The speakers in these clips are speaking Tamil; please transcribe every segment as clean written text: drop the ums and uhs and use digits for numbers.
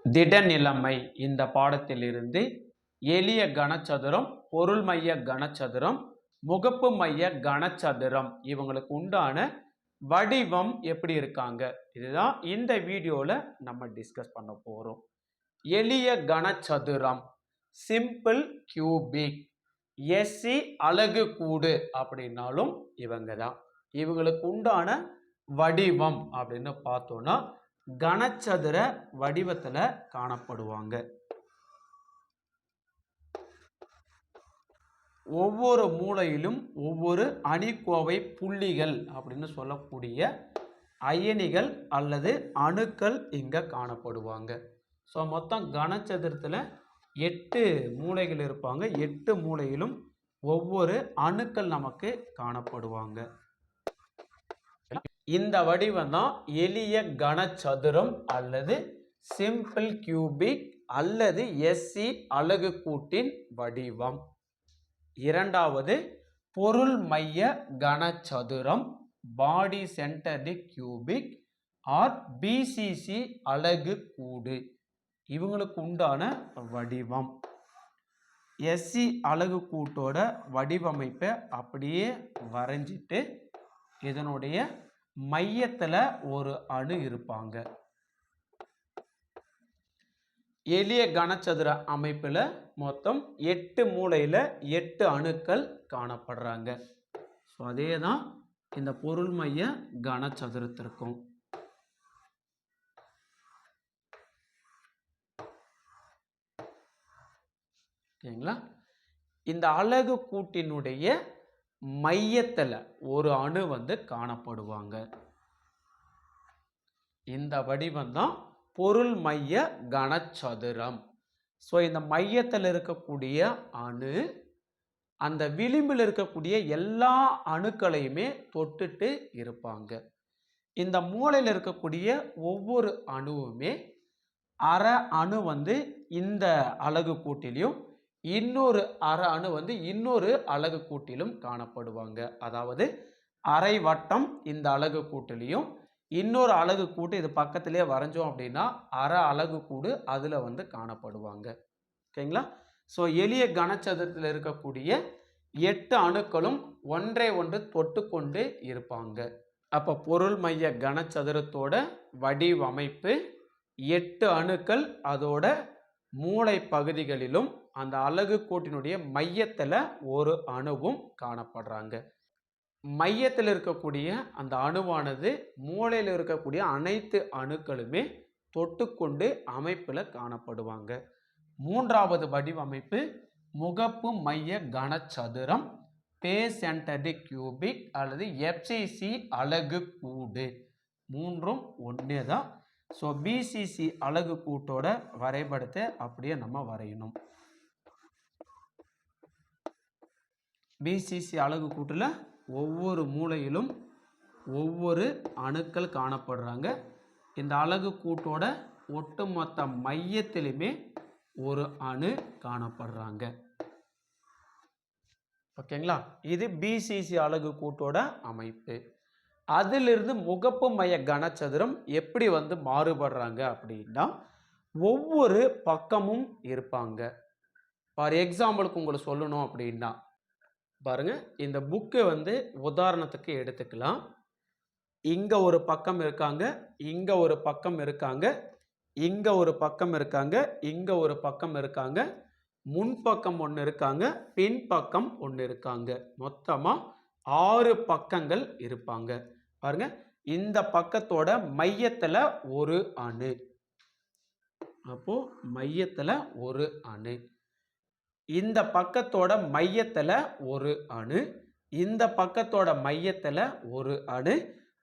திடநிலைமை இந்த பாடத்திலிருந்து எளிய கனசதுரம், பொருள் மைய கனசதுரம், முகப்பு மைய கனசதுரம் இவங்களுக்கு உண்டான வடிவம் எப்படி இருக்காங்க இதுதான் இந்த வீடியோல நம்ம டிஸ்கஸ் பண்ண போறோம். எளிய கனசதுரம் சிம்பிள் கியூபிக், எஸ்சி அலகு கூடு அப்படின்னாலும் இவங்க தான். இவங்களுக்கு உண்டான வடிவம் அப்படின்னு பார்த்தோம்னா கனசதுர வடிவத்துல காணப்படுவாங்க. ஒவ்வொரு மூலையிலும் ஒவ்வொரு அணிக்கோவை புள்ளிகள் அப்படின்னு சொல்லக்கூடிய அயனிகள் அல்லது அணுக்கள் இங்க காணப்படுவாங்க. ஸோ மொத்தம் கனசதுரத்தில் 8 மூலைகள் இருப்பாங்க. 8 மூலையிலும் ஒவ்வொரு அணுக்கள் நமக்கு காணப்படுவாங்க. இந்த வடிவம் தான் எளிய கனசதுரம் அல்லது சிம்பிள் கியூபிக் அல்லது எஸ்சி அலகு கூட்டின் வடிவம். இரண்டாவது பொருள் மைய கனசதுரம் பாடி சென்டர்டு கியூபிக் ஆர் பிசிசி அலகு கூடு இவங்களுக்கு உண்டான வடிவம். எஸ்சி அலகு கூட்டோட வடிவமைப்பை அப்படியே வரைஞ்சிட்டு இதனுடைய மையத்துல ஒரு அணு இருப்பாங்க. எளிய கனசதுர அமைப்புல மொத்தம் 8 மூலையில 8 அணுக்கள் காணப்படுறாங்க. ஸோ அதே தான் இந்த பொருள் மைய கனசதுரத்திற்கும். சரிங்களா? இந்த அலகு கூட்டினுடைய மையத்துல ஒரு அணு காணப்படுவாங்க. இந்த வடிவம் தான் பொருள் மைய கனசதுரம். ஸோ இந்த மையத்தில் இருக்கக்கூடிய அணு அந்த விளிம்பில் இருக்கக்கூடிய எல்லா அணுக்களையுமே தொட்டுட்டு இருப்பாங்க. இந்த மூலையில் இருக்கக்கூடிய ஒவ்வொரு அணுவுமே அரை அணு இந்த அலகு கூட்டிலும் இன்னொரு அரை அணு இன்னொரு அலகு கூட்டிலும் காணப்படுவாங்க. அதாவது அரை வட்டம் இந்த அலகு கூட்டிலையும் இன்னொரு அலகு கூட்டு இது பக்கத்திலே வரைஞ்சோம் அப்படின்னா அரை அலகு கூடு அதுல காணப்படுவாங்க. ஓகேங்களா? ஸோ எளிய கனசதுரத்தில் இருக்கக்கூடிய 8 அணுக்களும் ஒன்றை ஒன்று தொட்டு கொண்டு இருப்பாங்க. அப்ப பொருள் மைய கனசதுரத்தோட வடிவமைப்பு 8 அணுக்கள் அதோட மூளை பகுதிகளிலும் அந்த அலகு கூட்டினுடைய மையத்துல ஒரு அணுவும் காணப்படுறாங்க. மையத்தில் இருக்கக்கூடிய அந்த அணுவானது மூளையில் இருக்கக்கூடிய அனைத்து அணுக்களுமே தொட்டுக்கொண்டு அமைப்புல காணப்படுவாங்க. மூன்றாவது வடிவமைப்பு முகப்பு மைய கனசதுரம் பேஸ் சென்டர்டு கியூபிக் அல்லது எஃப்சிசி அலகு கூடு. மூன்றும் ஒன்னே தான். ஸோ பிசிசி அலகு கூட்டோட வரைபடத்தை அப்படியே நம்ம வரையணும். பிசிசி அலகு கூட்டுல ஒவ்வொரு மூலையிலும் ஒவ்வொரு அணுக்கள் காணப்படுறாங்க. இந்த அலகு கூட்டோட ஒட்டுமொத்த மையத்திலுமே ஒரு அணு காணப்படுறாங்க. ஓகேங்களா? இது பிசிசி அலகு கூட்டோட அமைப்பு. அதிலிருந்து முகப்பு மைய கனசதுரம் எப்படி மாறுபடுறாங்க அப்படின்னா ஒவ்வொரு பக்கமும் இருப்பாங்க. ஃபார் எக்ஸாம்பிளுக்கு உங்களுக்கு சொல்லணும் அப்படின்னா பாருங்க, இந்த புக்கு உதாரணத்துக்கு எடுத்துக்கலாம். இங்க ஒரு பக்கம் இருக்காங்க, இங்க ஒரு பக்கம் இருக்காங்க, இங்க ஒரு பக்கம் இருக்காங்க, இங்க ஒரு பக்கம் இருக்காங்க, முன்பக்கம் ஒன்று இருக்காங்க, பின்பக்கம் ஒன்று இருக்காங்க. மொத்தமா 6 பக்கங்கள் இருப்பாங்க. பாருங்க, இந்த பக்கத்தோட மையத்துல ஒரு அணு. அப்போ மையத்துல ஒரு அணு. இந்த பக்கத்தோட மையத்துல ஒரு அணு, இந்த பக்கத்தோட மையத்துல ஒரு அணு,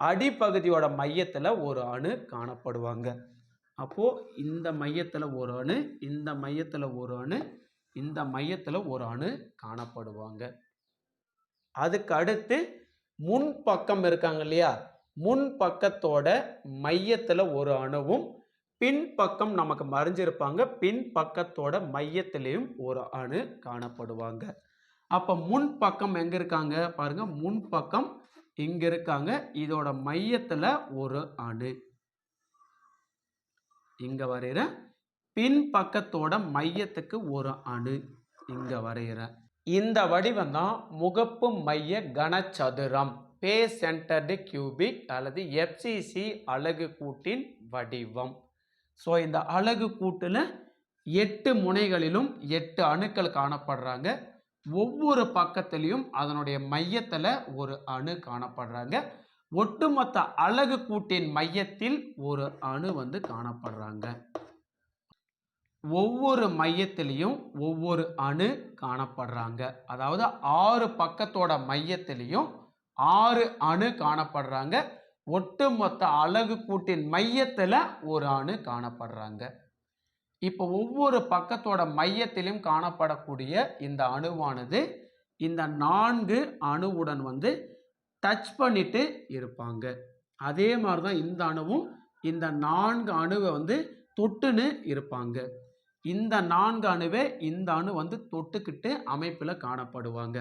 அடிப்பகுதியோட மையத்துல ஒரு அணு காணப்படுவாங்க. அப்போ இந்த மையத்துல ஒரு அணு, இந்த மையத்துல ஒரு அணு, இந்த மையத்துல ஒரு அணு காணப்படுவாங்க. அதுக்கு அடுத்து முன் பக்கம் இருக்காங்க இல்லையா, முன் பக்கத்தோட மையத்துல ஒரு அணுவும் பின்பக்கம் நமக்கு மறைஞ்சிருப்பாங்க, பின்பக்கத்தோட மையத்திலையும் ஒரு அணு காணப்படுவாங்க. அப்ப முன் பக்கம் எங்க இருக்காங்க பாருங்க, முன் பக்கம் இங்க இருக்காங்க. இதோட மையத்துல ஒரு அணு இங்க வரையிற பின்பக்கத்தோட மையத்துக்கு ஒரு அணு இங்க வரைகிறேன். இந்த வடிவம் தான் முகப்பு மைய கனசதுரம், பேஸ் சென்டர்டு கியூபிக் அல்லது FCC அலகு கூட்டின் வடிவம். ஸோ இந்த அலகு கூட்டுல 8 முனைகளிலும் 8 அணுக்கள் காணப்படுறாங்க. ஒவ்வொரு பக்கத்திலையும் அதனுடைய மையத்துல ஒரு அணு காணப்படுறாங்க. ஒட்டுமொத்த அலகு கூட்டின் மையத்தில் ஒரு அணு வந்து காணப்படுறாங்க. ஒவ்வொரு மையத்திலையும் ஒவ்வொரு அணு காணப்படுறாங்க. அதாவது 6 பக்கத்தோட மையத்திலையும் 6 அணு காணப்படுறாங்க. ஒட்டுமொத்த அலகு கூட்டின் மையத்துல ஒரு அணு காணப்படுறாங்க. இப்போ ஒவ்வொரு பக்கத்தோட மையத்திலும் காணப்படக்கூடிய இந்த அணுவானது இந்த 4 அணுவுடன் வந்து டச் பண்ணிட்டு இருப்பாங்க. அதே மாதிரி தான் இந்த அணுவும் இந்த 4 அணுவை வந்து தொட்டுன்னு இருப்பாங்க. இந்த 4 அணுவை இந்த அணு வந்து தொட்டுக்கிட்டு அமைப்பில் காணப்படுவாங்க.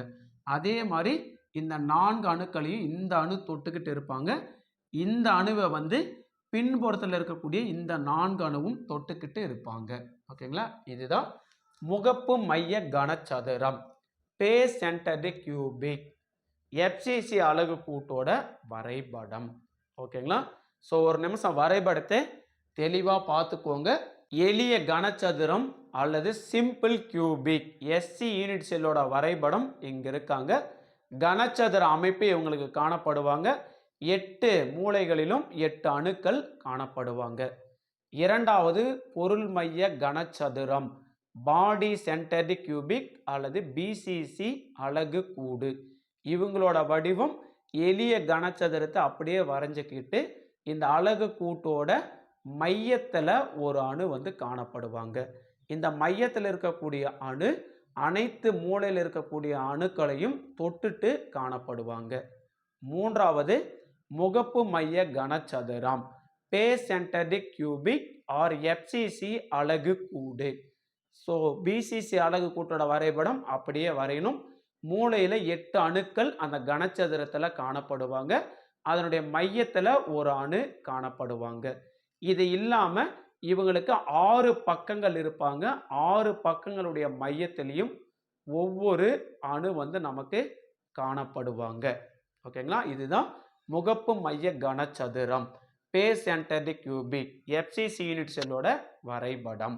அதே மாதிரி இந்த 4 அணுக்களையும் இந்த அணு தொட்டுக்கிட்டு இருப்பாங்க. இந்த அணுவை வந்து பின்புறத்தில் இருக்கக்கூடிய இந்த 4 அணுவும் தொட்டுக்கிட்டு இருப்பாங்க. ஓகேங்களா? இதுதான் முகப்பு மைய கனசதுரம், பேஸ் சென்டர்டு கியூபிக், FCC அலகு கூட்டோட வரைபடம். ஓகேங்களா? ஸோ ஒரு நிமிஷம் வரைபடத்தை தெளிவா பார்த்துக்கோங்க. எளிய கனசதுரம் அல்லது சிம்பிள் கியூபிக் SC யூனிட் செல்லோட வரைபடம் இங்க இருக்காங்க. கனசதுர அமைப்பு இவங்களுக்கு காணப்படுவாங்க. 8 மூலைகளிலும் 8 அணுக்கள் காணப்படுவாங்க. இரண்டாவது பொருள் மைய கனசதுரம், பாடி சென்டர்டு கியூபிக் அல்லது BCC அலகு கூடு. இவங்களோட வடிவம் எளிய கனசதுரத்தை அப்படியே வரைஞ்சிக்கிட்டு இந்த அலகு கூட்டோட மையத்துல ஒரு அணு வந்து காணப்படுவாங்க. இந்த மையத்தில் இருக்கக்கூடிய அணு அனைத்து மூலையில் இருக்கக்கூடிய அணுக்களையும் தொட்டுட்டு காணப்படுவாங்க. மூன்றாவது முகப்பு மைய கனசதுரம், face centred cubic or FCC அலகு கூடு. ஸோ BCC அலகு கூட்டோட வரைபடம் அப்படியே வரையணும். மூலையில 8 அணுக்கள் அந்த கனசதுரத்துல காணப்படுவாங்க. அதனுடைய மையத்துல ஒரு அணு காணப்படுவாங்க. இது இல்லாம இவங்களுக்கு 6 பக்கங்கள் இருப்பாங்க. 6 பக்கங்களுடைய மையத்திலையும் ஒவ்வொரு அணு வந்து நமக்கு காணப்படுவாங்க. ஓகேங்களா? இதுதான் முகப்பு மைய கனசதுரம், face centred cubic, FCC unit செல்லோட வரைபடம்.